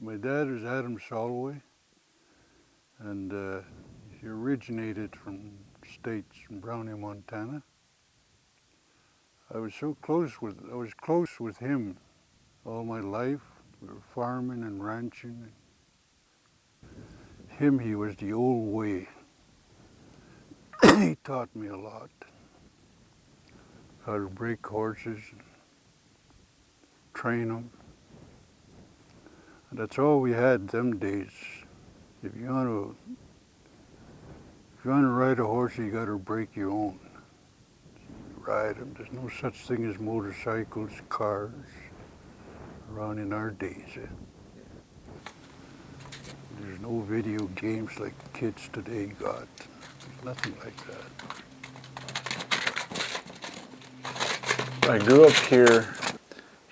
My dad is Adam Solway, and he originated from States in Brownie, Montana. I was close with him all my life. We were farming and ranching. He was the old way. He taught me a lot. How to break horses, train them. And that's all we had them days. If you want to ride a horse, you got to break your own. You ride them. There's no such thing as motorcycles, cars around in our days. There's no video games like the kids today got. There's nothing like that. I grew up here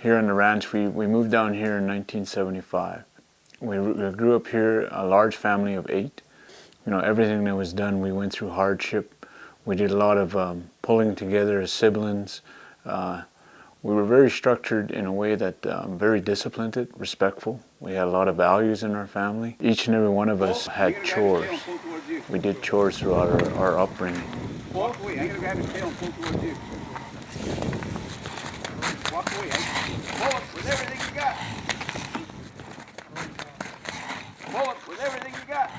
on the ranch. We moved down here in 1975. We grew up here, a large family of 8. You know, everything that was done, we went through hardship. We did a lot of pulling together as siblings. We were very structured in a way that very disciplined, respectful. We had a lot of values in our family. Each and every one of us had chores. We did chores throughout our upbringing. Walk away. I'm going to grab his tail and pull towards you. Walk away. Pull it with everything you got. Pull it with everything you got.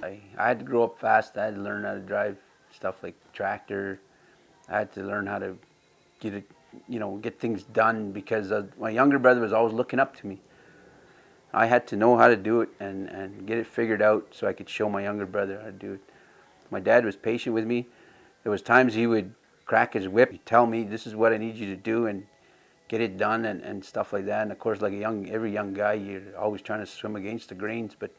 I had to grow up fast. I had to learn how to drive stuff like tractor. I had to learn how to get things done because my younger brother was always looking up to me. I had to know how to do it and get it figured out so I could show my younger brother how to do it. My dad was patient with me. There was times he would crack his whip. He'd tell me, this is what I need you to do, and get it done and stuff like that. And of course, like every young guy, you're always trying to swim against the grains. But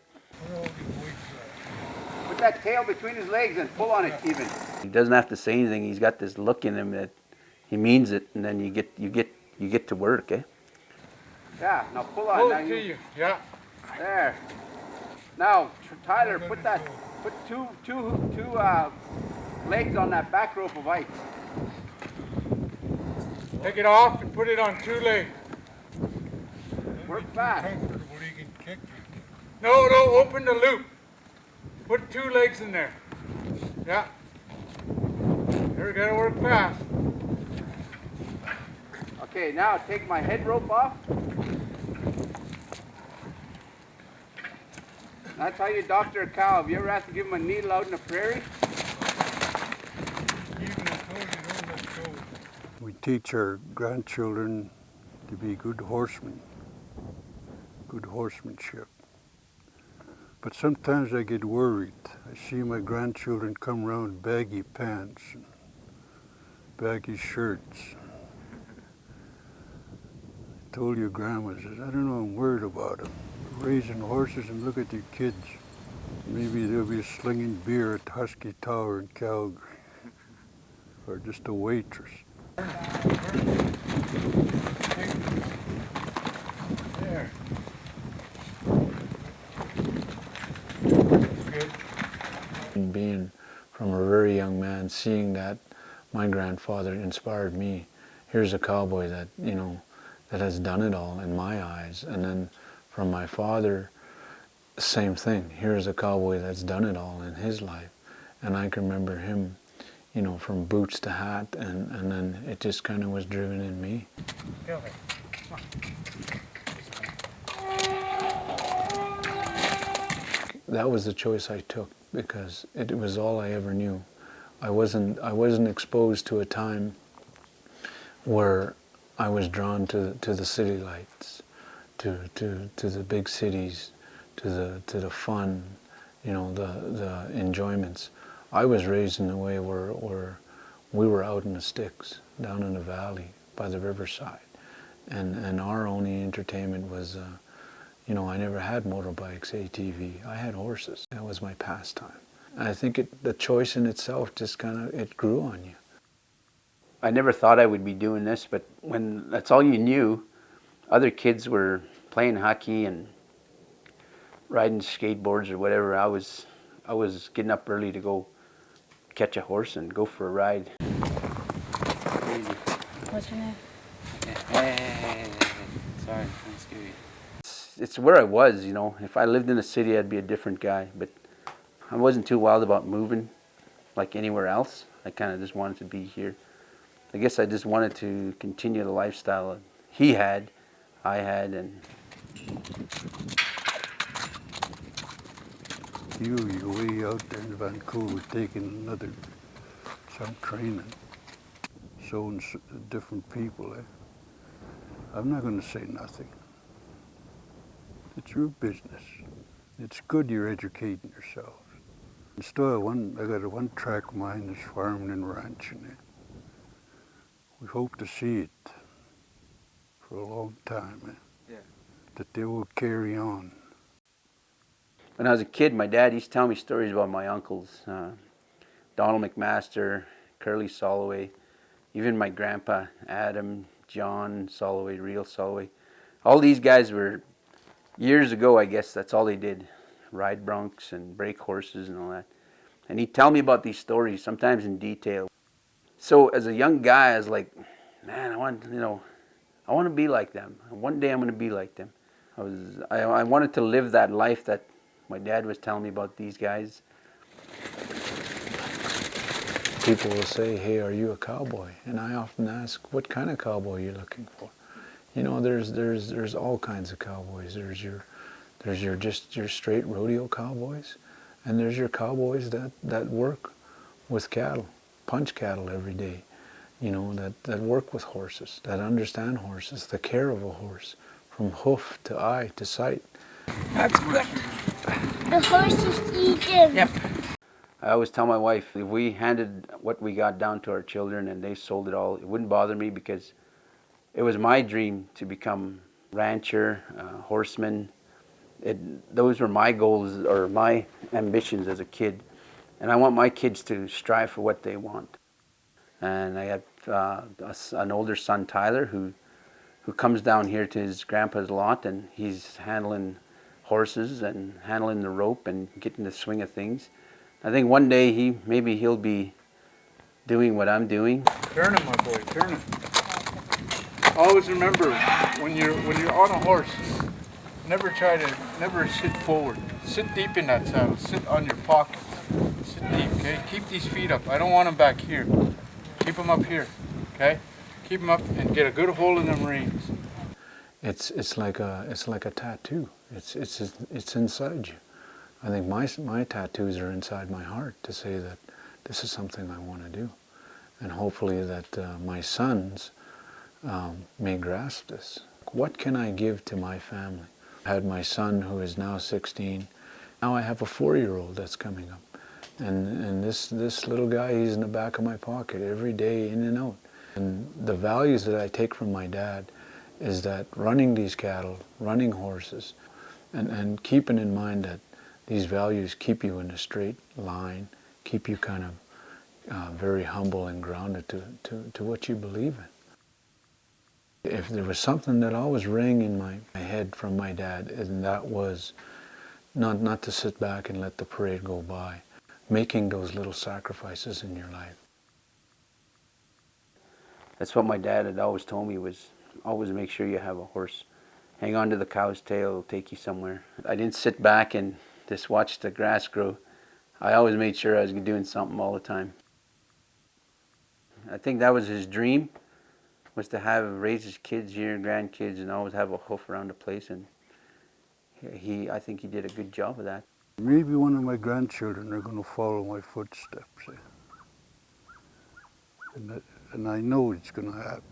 put that tail between his legs and pull on it even. He doesn't have to say anything. He's got this look in him that he means it, and then you get to work, eh? Yeah. Now pull on. Pull it to you. Yeah. There. Now, Tyler, put two legs on that back rope of ice. Take it off and put it on 2 legs. Work fast. No, open the loop. Put 2 legs in there. Yeah. Here, we gotta work fast. Okay, now take my head rope off. That's how you doctor a cow. Have you ever had to give him a needle out in the prairie? We teach our grandchildren to be good horsemen, good horsemanship. But sometimes I get worried. I see my grandchildren come around baggy pants and baggy shirts. I told your grandma, I said, I don't know, I'm worried about them. Raising horses, and look at their kids. Maybe they'll be slinging beer at Husky Tower in Calgary. Or just a waitress. There. And being from a very young man, seeing that my grandfather inspired me. Here's a cowboy that, that has done it all in my eyes. And then from my father, same thing. Here's a cowboy that's done it all in his life. And I can remember him, from boots to hat, and then it just kind of was driven in me. That was the choice I took because it was all I ever knew. I wasn't exposed to a time where I was drawn to the city lights, to the big cities, to the fun, the enjoyments. I was raised in a way where we were out in the sticks, down in the valley by the riverside, and our only entertainment was, I never had motorbikes, ATV. I had horses. That was my pastime. I think the choice in itself just it grew on you. I never thought I would be doing this, but when that's all you knew, other kids were playing hockey and riding skateboards or whatever. I was getting up early to go catch a horse and go for a ride. Crazy. What's your name? Hey, sorry, I'm scary. it's where I was, you know. If I lived in a city, I'd be a different guy. But I wasn't too wild about moving like anywhere else. I kind of just wanted to be here. I guess I just wanted to continue the lifestyle he had, I had, and you're way out there in Vancouver taking some training, showing different people. I'm not going to say nothing. It's your business. It's good you're educating yourselves. Still, I got a one-track mind that's farming and ranching. We hope to see it for a long time. That they will carry on. when I was a kid, my dad used to tell me stories about my uncles, Donald McMaster, Curly Solway, even my grandpa, Adam, John Solway, Real Solway. All these guys were, years ago, I guess, that's all they did. Ride broncs and break horses and all that. And he'd tell me about these stories, sometimes in detail. So as a young guy, I was like, man, I want to be like them. One day I'm going to be like them. I wanted to live that life that my dad was telling me about these guys. People will say, hey, are you a cowboy? And I often ask, what kind of cowboy are you looking for? You know, there's all kinds of cowboys. There's your straight rodeo cowboys, and there's your cowboys that work with cattle, punch cattle every day. You know, that work with horses, that understand horses, the care of a horse, from hoof to eye to sight. That's good. The horses eat them. Yep. I always tell my wife, if we handed what we got down to our children and they sold it all, it wouldn't bother me, because it was my dream to become rancher, horseman. Those were my goals or my ambitions as a kid. And I want my kids to strive for what they want. And I have an older son, Tyler, who comes down here to his grandpa's lot, and he's handling horses and handling the rope and getting the swing of things. I think one day maybe he'll be doing what I'm doing. Turn him, my boy, turn him. Always remember, when you're on a horse, never sit forward. Sit deep in that saddle. Sit on your pocket. Sit deep, okay? Keep these feet up. I don't want them back here. Keep them up here, okay? Keep them up and get a good hold in them reins. It's like a tattoo. It's inside you. I think my tattoos are inside my heart to say that this is something I want to do, and hopefully that my sons may grasp this. What can I give to my family? I had my son, who is now 16. Now I have a 4-year-old that's coming up, and this little guy, he's in the back of my pocket every day, in and out. And the values that I take from my dad is that running these cattle, running horses, and keeping in mind that these values keep you in a straight line, keep you kind of very humble and grounded to what you believe in. If there was something that always rang in my head from my dad, and that was not to sit back and let the parade go by, making those little sacrifices in your life. That's what my dad had always told me, was always make sure you have a horse. Hang on to the cow's tail, it'll take you somewhere. I didn't sit back and just watch the grass grow. I always made sure I was doing something all the time. I think that was his dream, was to raise his kids here, grandkids, and always have a hoof around the place. And I think he did a good job of that. Maybe one of my grandchildren are going to follow my footsteps. And I know it's going to happen.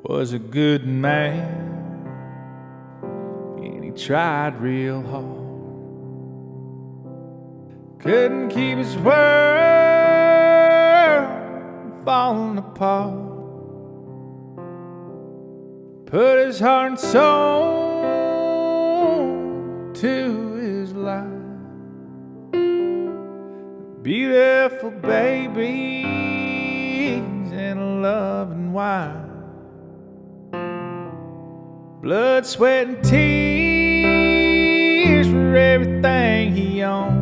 Was a good man, and he tried real hard. couldn't keep his world from falling apart. Put his heart and soul to his life. Beautiful babies and a loving wife. Blood, sweat, and tears for everything he owned.